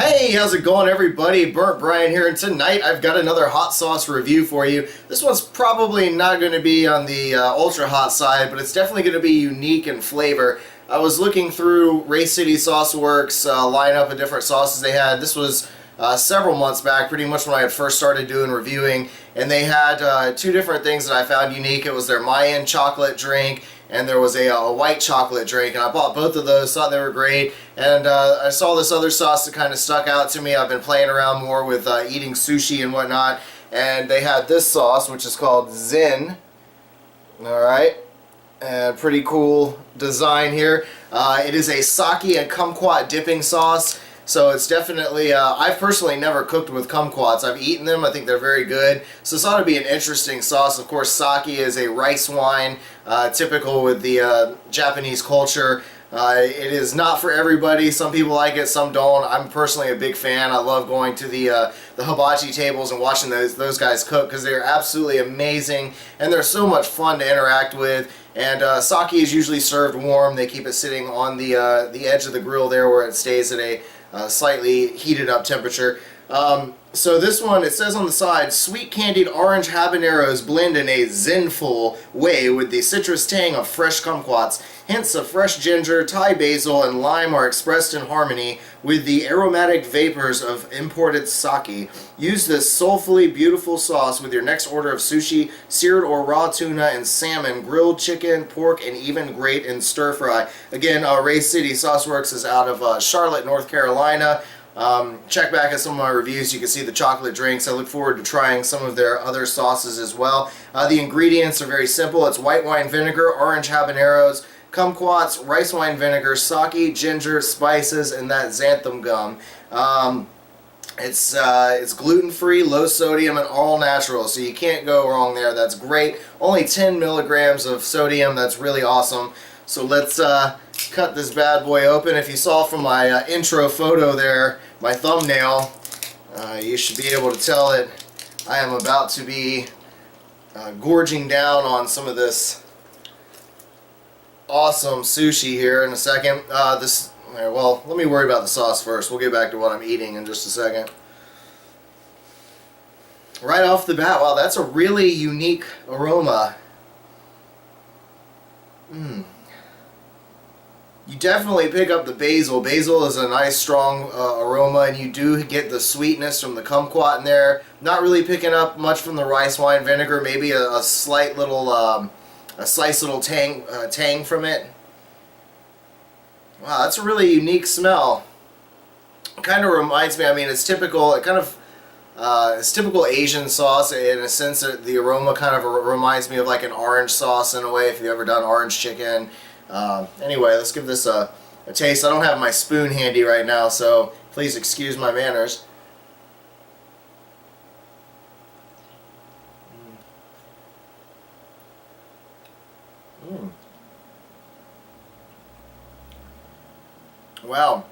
Hey, how's it going everybody? Burnt Brian here, and tonight I've got another hot sauce review for you. This one's probably not going to be on the ultra hot side, but it's definitely going to be unique in flavor. I was looking through Race City Sauce Works lineup of different sauces they had. This was several months back, pretty much when I had first started doing reviewing, and they had two different things that I found unique. It was their Mayan chocolate drink, and there was a white chocolate drink, and I bought both of those, thought they were great, and I saw this other sauce that kind of stuck out to me. I've been playing around more with eating sushi and whatnot, and they had this sauce, which is called Zen. Alright, pretty cool design here. It is a sake and kumquat dipping sauce. So it's definitely, I've personally never cooked with kumquats. I've eaten them. I think they're very good. So this ought to be an interesting sauce. Of course, sake is a rice wine, typical with the Japanese culture. It is not for everybody. Some people like it, some don't. I'm personally a big fan. I love going to the hibachi tables and watching those guys cook because they're absolutely amazing and they're so much fun to interact with. And sake is usually served warm. They keep it sitting on the edge of the grill there where it stays at a slightly heated up temperature. So this one, it says on the side, sweet candied orange habaneros blend in a zenful way with the citrus tang of fresh kumquats. Hints of fresh ginger, Thai basil, and lime are expressed in harmony with the aromatic vapors of imported sake. Use this soulfully beautiful sauce with your next order of sushi, seared or raw tuna and salmon, grilled chicken, pork, and even grate and stir fry. Again, Race City Sauce Works is out of Charlotte, North Carolina. Check back at some of my reviews. You can see the chocolate drinks. I look forward to trying some of their other sauces as well. The ingredients are very simple. It's white wine vinegar, orange habaneros, kumquats, rice wine vinegar, sake, ginger, spices, and that xanthan gum. It's gluten-free, low sodium, and all natural, so you can't go wrong there. That's great. Only 10 milligrams of sodium. That's really awesome. So let's cut this bad boy open. If you saw from my intro photo there, my thumbnail, you should be able to tell that I am about to be gorging down on some of this awesome sushi here in a second. Well, let me worry about the sauce first. We'll get back to what I'm eating in just a second. Right off the bat, wow, that's a really unique aroma. You definitely pick up the basil. Basil is a nice strong aroma, and you do get the sweetness from the kumquat in there. Not really picking up much from the rice wine vinegar. Maybe a slight little, a slight little tang from it. Wow, that's a really unique smell. It kind of reminds me. I mean, it's typical. It's typical Asian sauce in a sense that the aroma kind of reminds me of like an orange sauce in a way. If you've ever done orange chicken. Anyway, let's give this a taste. I don't have my spoon handy right now, so please excuse my manners. Wow.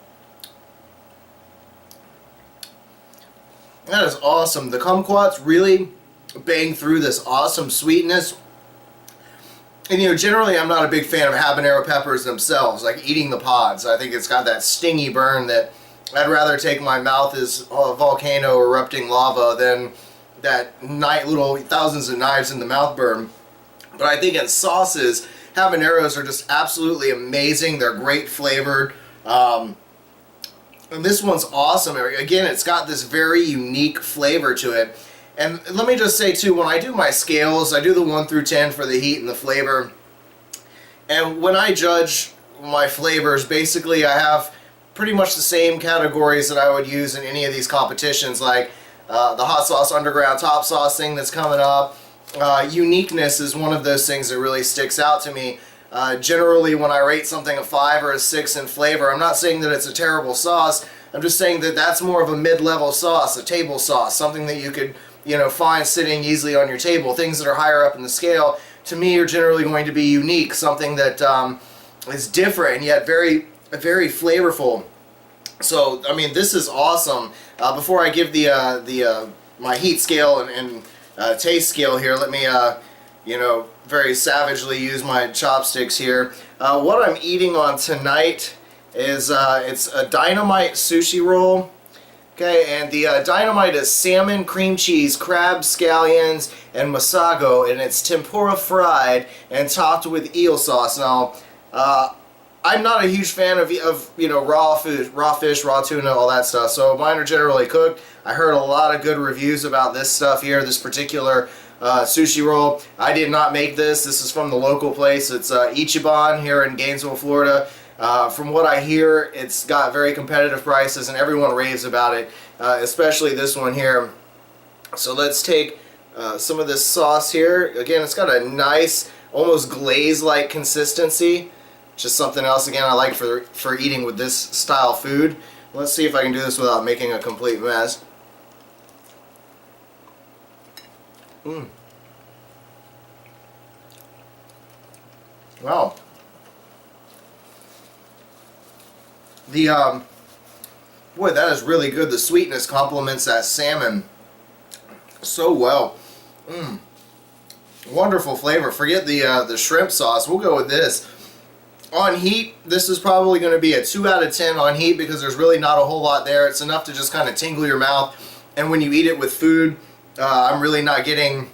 That is awesome. The kumquats really bang through this awesome sweetness. And you know, generally I'm not a big fan of habanero peppers themselves, like eating the pods. I think it's got that stingy burn that I'd rather take my mouth as a volcano erupting lava than that little thousands of knives in the mouth burn. But I think in sauces, habaneros are just absolutely amazing. They're great flavored. And this one's awesome. Again, it's got this very unique flavor to it. And let me just say too, when I do my scales, I do the 1 through 10 for the heat and the flavor. And when I judge my flavors, basically I have pretty much the same categories that I would use in any of these competitions, like the hot sauce underground top sauce thing that's coming up. Uniqueness is one of those things that really sticks out to me. Generally, when I rate something a 5 or a 6 in flavor, I'm not saying that it's a terrible sauce. I'm just saying that that's more of a mid-level sauce, a table sauce, something that you could, you know, find sitting easily on your table. Things that are higher up in the scale, to me, are generally going to be unique, something that is different and yet very, very flavorful. So, I mean, this is awesome. Before I give my heat scale and taste scale here, let me, you know, very savagely use my chopsticks here. What I'm eating on tonight is it's a dynamite sushi roll. Okay, and the dynamite is salmon, cream cheese, crab, scallions, and masago, and it's tempura fried and topped with eel sauce. Now, I'm not a huge fan of raw food, raw fish, raw tuna, all that stuff. So mine are generally cooked. I heard a lot of good reviews about this stuff here, this particular sushi roll. I did not make this. This is from the local place. It's Ichiban here in Gainesville, Florida. From what I hear, it's got very competitive prices and everyone raves about it, especially this one here. So let's take some of this sauce here. Again, it's got a nice, almost glaze-like consistency. Just something else, again, I like for eating with this style food. Let's see if I can do this without making a complete mess. Wow. Boy, that is really good. The sweetness complements that salmon so well. Wonderful flavor. Forget the shrimp sauce. We'll go with this. On heat, this is probably going to be a 2 out of 10 on heat because there's really not a whole lot there. It's enough to just kind of tingle your mouth. And when you eat it with food, I'm really not getting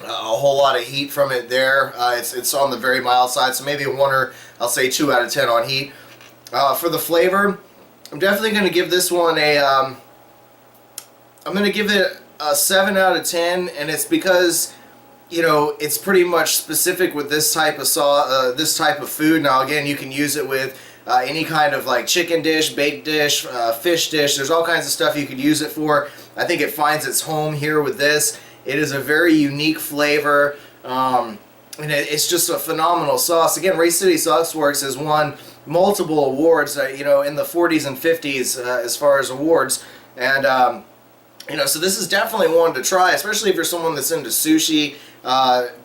a whole lot of heat from it there. It's on the very mild side, so maybe a 1 or I'll say 2 out of 10 on heat. For the flavor, I'm definitely going to give this one I'm going to give it a 7 out of 10, and it's because it's pretty much specific with this type of this type of food. Now again, you can use it with any kind of like chicken dish, baked dish, fish dish. There's all kinds of stuff you could use it for. I think it finds its home here with this. It is a very unique flavor, and it's just a phenomenal sauce. Again, Race City Sauce Works has won multiple awards, in the 40s and 50s as far as awards, and so this is definitely one to try, especially if you're someone that's into sushi.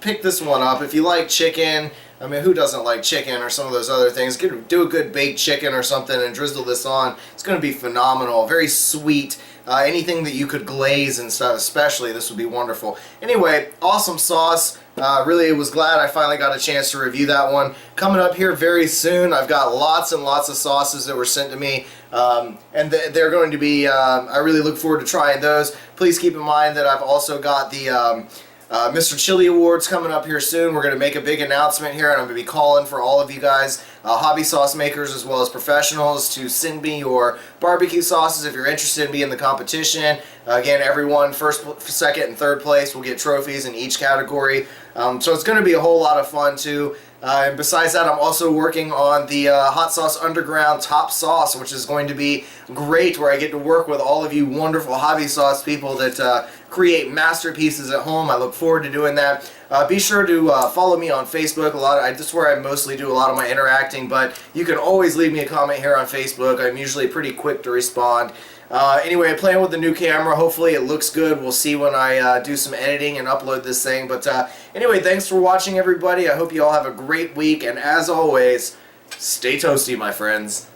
Pick this one up. If you like chicken, I mean, who doesn't like chicken or some of those other things? Do a good baked chicken or something and drizzle this on. It's going to be phenomenal. Very sweet. Anything that you could glaze and stuff, especially, this would be wonderful. Anyway, awesome sauce. Really was glad I finally got a chance to review that one. Coming up here very soon, I've got lots and lots of sauces that were sent to me, and they're going to be, I really look forward to trying those. Please keep in mind that I've also got the Mr. Chili Awards coming up here soon. We're going to make a big announcement here, and I'm going to be calling for all of you guys, hobby sauce makers as well as professionals, to send me your barbecue sauces if you're interested in being in the competition. Again, everyone, first, second, and third place will get trophies in each category. So it's going to be a whole lot of fun too. And besides that, I'm also working on the Hot Sauce Underground Top Sauce, which is going to be great, where I get to work with all of you wonderful hobby sauce people that create masterpieces at home. I look forward to doing that. Be sure to follow me on Facebook. That's where I mostly do a lot of my interacting, but you can always leave me a comment here on Facebook. I'm usually pretty quick to respond. Anyway, I'm playing with the new camera. Hopefully it looks good. We'll see when I do some editing and upload this thing. But anyway, thanks for watching, everybody. I hope you all have a great week. And as always, stay toasty, my friends.